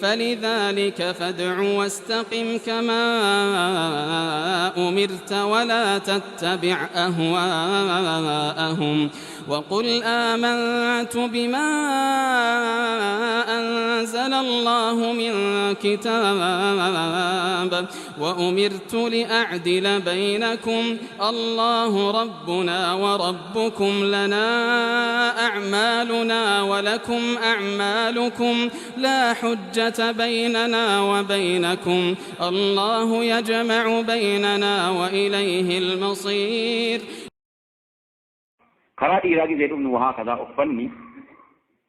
فلذلك فادع واستقم كما أمرت ولا تتبع أهواءهم وقل آمنت بما أنزل الله من كتاب وأمرت لأعدل بينكم الله ربنا وربكم لنا أعمالنا ولكم أعمالكم لا حجة بيننا وبينكم الله يجمع بيننا وإليه المصير. karaa dhiiraa gizee dhufnu wahaa kadaa uffanni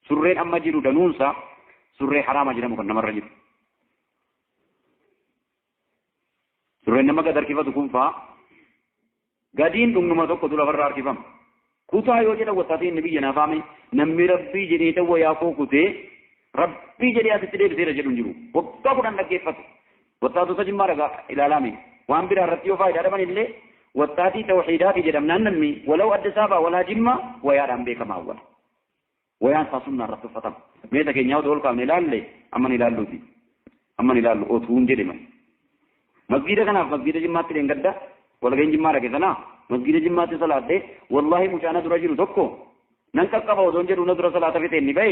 surreen amma jiru danuunsa surree haraama jedhamu kan namarra jiru. Surreen nama gad harkifatu kun faa gadiin dhumnuma tokko dura farra harkifama. Kutaa yoo jedhan wattaatiin inni biyya naafaame namni rabbii jedhee ta'uu yaafoo kutee rabbii jedhee asitti deebiseera jedhu hin jiru. Waggaa kudhan dhaggeeffatu. Wattaatota jimmaa dhagaa ilaalame waan biraa irratti yoo faayidaa dhaban illee والتاتي توحيداتي جدمنا نمي ولو أدى سابا ولا جمة ويارم بيك ما أول ويان ساسونا رتو فتم ميتا كي نياو دول كام نلال لي أما نلال لو دي أما نلال لو أوتون جدما مسجد كنا مسجد جمعة تلين قدّا ولا كين جمعة ركزنا مسجد جمعة صلاة دي والله مجانا درجل دكو ننكك كفاو دون جدو ندر صلاة في تين نبي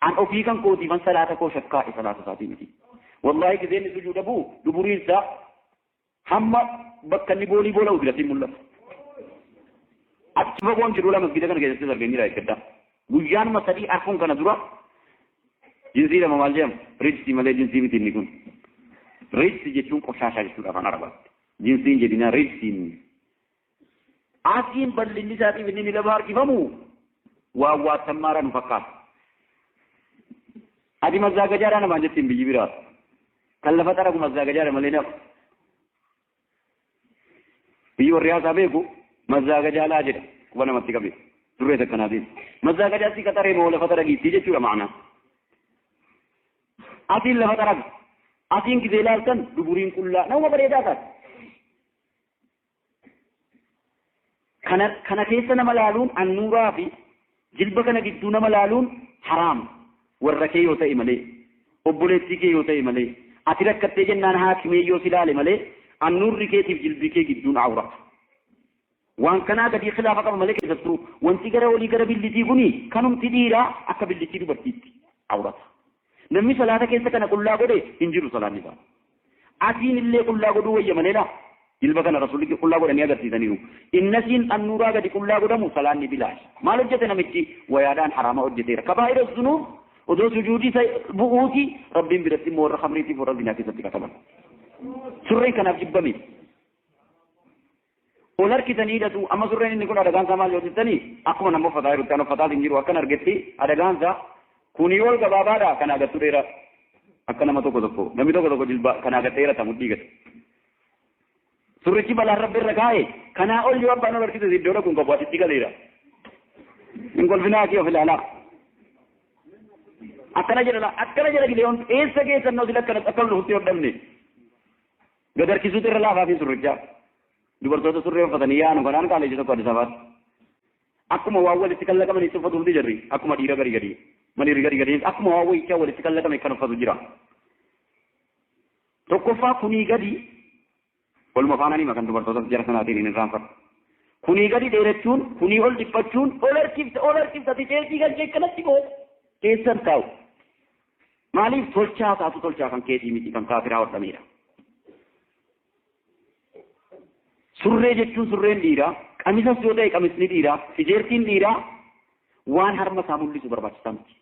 أن أفيكم كوتي من صلاة كو شكا صلاة ساتي متي والله كذين سجود أبو دبورين سا hamma bakka inni boolii boola udirati mul'atu. Achuma waan jiru lama masjida kana keessatti arganii raayikadda. Guyyaan masadii arfuun kana dura jinsii lama maal jedhamu riiksi malee jinsii miti inni kun. Riiksi jechuun qoshaashaa jechuudha afaan arabaatti. Jinsiin jedhina riiksiin. Asiin bal'inni isaatiif inni lama harkifamu waan waattammaadhaan nu fakkaata. Adi mazzaagajaadhaa namaan jettiin biyyi biraa. Kan lafa xaragu mazzaagajaadha malee naaf. biyyi warri haasaa beeku mazzaaga jaalaa jedha kuba namatti qabe durree takkanaatiin mazzaaga jaatti qaxaree moo lafa xaragiitti jechuudha ma'anaa atiin lafa xaraga atiin gisee laaltan duburiin qullaa nama bareedaa taate kana keessa nama laaluun annuuraa fi jilba kana gidduu nama laaluun haraam warra kee yoo ta'e malee obboleettii kee yoo ta'e malee ati rakkattee jennaan haakimee yoo si laale malee النور كيتيف جلبكي جدون عورة وان كان هذا في خلافة قبل ملك يسطرو وان تيجرا ولي جرا باللي تيجوني كانوا تديرا أكبر اللي تيجوا برتيت عورة نمي صلاة كيسة كنا كلها قدي إنجيلو صلاة نبا أتين اللي كلها قدو ويا مليلا جلبكنا رسولك كلها قدي نيجا تيجانيو النسين النورا قدي كلها قدامو صلاة نبلاش ما لجتنا متي ويادان حرام أوجتير كبائر الذنوب ودو سجودي بؤوتي ربي برتي مور خمريتي فربنا كيسة كتبنا surreen kanaaf jibbame ol harkitaniidhatu amma surreen inni kun adagaansaa maal yoo jettanii akkuma nama uffataa jiru kan uffataa hin jiru akkan argetti adagaansaa kuni ol gabaabaadha kan agattu dheera akka nama tokko tokko namni tokko tokko jilba kan agatte dheerata mudhii gate surrichi balaan rabbi irra kaa'e kanaa ol yoo abbaan ol harkise iddoodha kun qabu asitti galeera hin golfinaa kee of ilaalaa akkana jedha gileeyoon eessa keessannoo sila akkana lufutti hodhamne gadar kisu terra la fafi surja dubartoota surree uffatanii yaanu kanaan kaalee tokko Addis Ababaatti akkuma waa walitti kallaqamanii uffatu hundi jirri akkuma dhiira gari maniir gari akkuma waa wayichaa walitti kallaqame kan uffatu jira tokkoffaa kunii gadi olma faananii makan dubartoota jara sanaatiin hin irraanfatu kunii gadi dheerachuun kunii ol dhiphachuun ol harkifta titeetii kan jeekanatti boo keessan taa'u maaliif tolchaa taatu tolchaa kan keetii miti kan kaafiraa hodhameedha. surree jechuun surreen dhiiraa qamisas yoo ta'e qamisni dhiiraa fijeertiin dhiiraa waan harma isaa mul'isu barbaachisaa miti.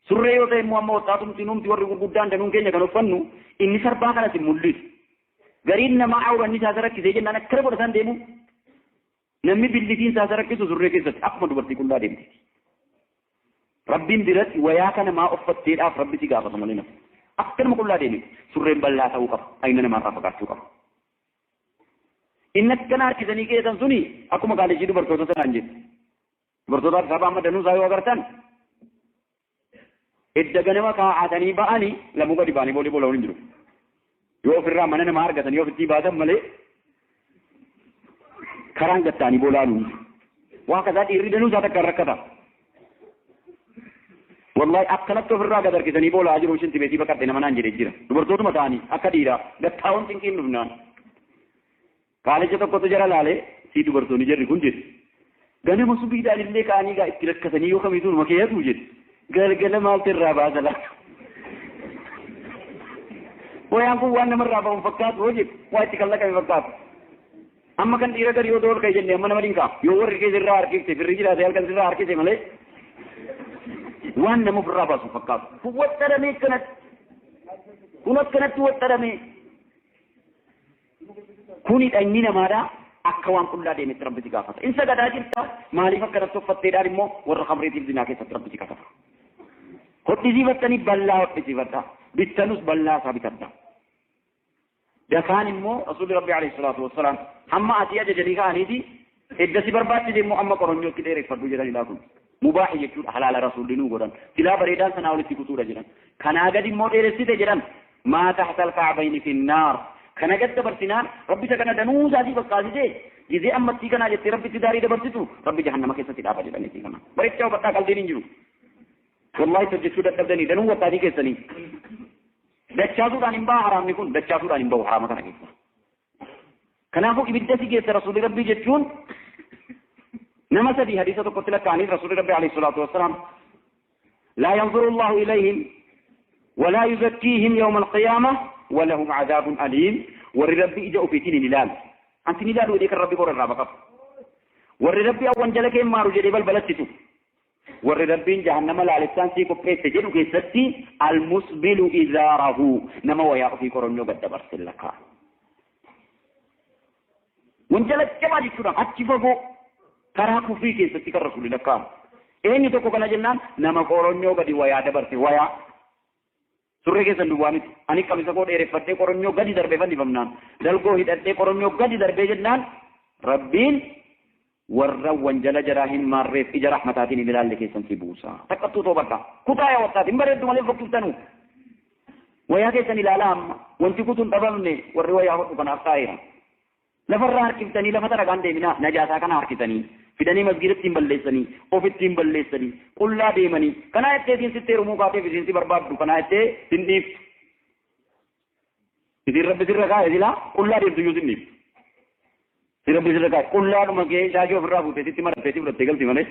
Surree yoo ta'e immoo amma waxaatumti numti warri gurguddaan danuun keenya kan uffannu inni sarbaa kanas hin mul'isu. Gariin namaa awuranni isaa rakkisee jennaan akkana godhatan deemu namni billitiin isaa rakkisu surree keessatti akkuma dubartii qullaa deemti. Rabbiin biratti wayaa kana maa uffatteedhaaf rabbi si gaafata malee nama. Akkanuma qullaa deemi surreen bal'aa ta'uu qaba ayina namaarraa fagaachuu qaba. Inni akkana harkisanii keessan suni akkuma kaaleshii dubartoota sanaan jedhu. Dubartoota sabaa madanuu isaa yoo agartan edda ganama kaa'atanii ba'anii lamuu gadi ba'anii boolii boola'uun hin jiru. Yoo ofirraa mana namaa argatan yoo ofitti baatan malee karaan gattaanii boola'anii. Waa kasaa dhiirri danuu isaa takka rakkata. والله أكلت في الراجع در كذا نيبول أجر وشنتي بيتي بكرتنا منان جري جرا دبرتوت متاني أكديرا دكتاون تنكين لبنان قال جت كتو جرا لالي سي دبرتوني جري كونجت غني مسبي دال اللي كاني قا إكلت كثني يو خميسون مكيات وجد قال ما ترى زلا ويانكو وانا مرة بفكات وجد وايت كلا كم فكات أما كان إيرا كريو دور كي جنّي أما نمرين كا يوور كي زرّا أركي في الرجال هذا كان زرّا أركي زملة وانا مفرّا باسو فكات هو ترى كانت كونت كانت هو ترى كوني أنينا ماذا أكوان كل هذا متربي تكافة إن سجد أجلتا مالي فكرت صفت دار مو ورخمري تبدينا كي تربي تكافة هتي زيفتني بلا هتي زيفتا بتنوس بلا سابتنا دكان مو رسول ربي عليه الصلاة والسلام هم أتيا جديكا هنيدي إذا سبربات جدي محمد كورنيو كده رفضوا جدال لكم مباح يجود حلال رسول الله نقولن تلا بريدان سناولي تكتورة جدًا كان أجدي مو إرسيت جدًا ما تحت الكعبين في النار كان جد برسنان ربي سكنا دنوز هذه بقاسي جزء أما تيجنا جت ربي تداري دبرتو ربي جهنم كيسة تدابا جدًا تيجنا بريد جاو بتا قال دينين جرو والله تجسود تبدني دنو وتادي كيسني دچاتو دانين با حرام نكون دچاتو دانين با حرام كنا كيسة كنافو إبدتي كيسة رسول ربي جتون نما سدي حديثة قتل كاني رسول ربي عليه الصلاة والسلام لا ينظر الله إليهم ولا يزكيهم يوم القيامة ولهم عذاب أليم والربي إجا أفيتين نلال أنت نلال وديك الربي قول الرابقة والربي أول جلك ما رجل بالبلتتو والربي جهنم العلسان سيكو بيت تجدو كيستي المسبل إزاره نما ويأخي في قرنو قد برسل لك وانجلت كما جسونا أتفقو كراكو في كيستي كالرسول لك إني توكو كنا جنان نما قرنو قد ويا دبرسي ويا surree keessan duwwaa miti ani kamisa koo dheereffadhee qoronyoo gadi darbee fanni famnaan dalgoo hidhadhee qoronyoo gadi darbee jennaan rabbiin warra wanjala jaraa hin maarreef ija rahmataatiin ilaalle keessan si buusa takkattuu toobadha kutaa yaa wattaatiin bareeddu malee fokkiftanuu wayaa keessan ilaalaa amma wanti kutuun dhabamne warri wayaa hodhu kanaaf taa'eera lafarraa harkiftanii lafa taragaan deeminaa najaasaa kana harkitanii fidanii masgiidatti balleessanii ofitti balleessanii qullaa deemanii kanaa itteetiin sittee rumuu kaatee fisiinsi barbaaddu kanaa ittee sindiif isin rabbi sirra kaa'e silaa qullaa deemtu iyyuu sindiif si rabbi sirra kaa'e qullaadhuma kee shaashii ofirraa fuutee sitti marattee si fudhattee galti malee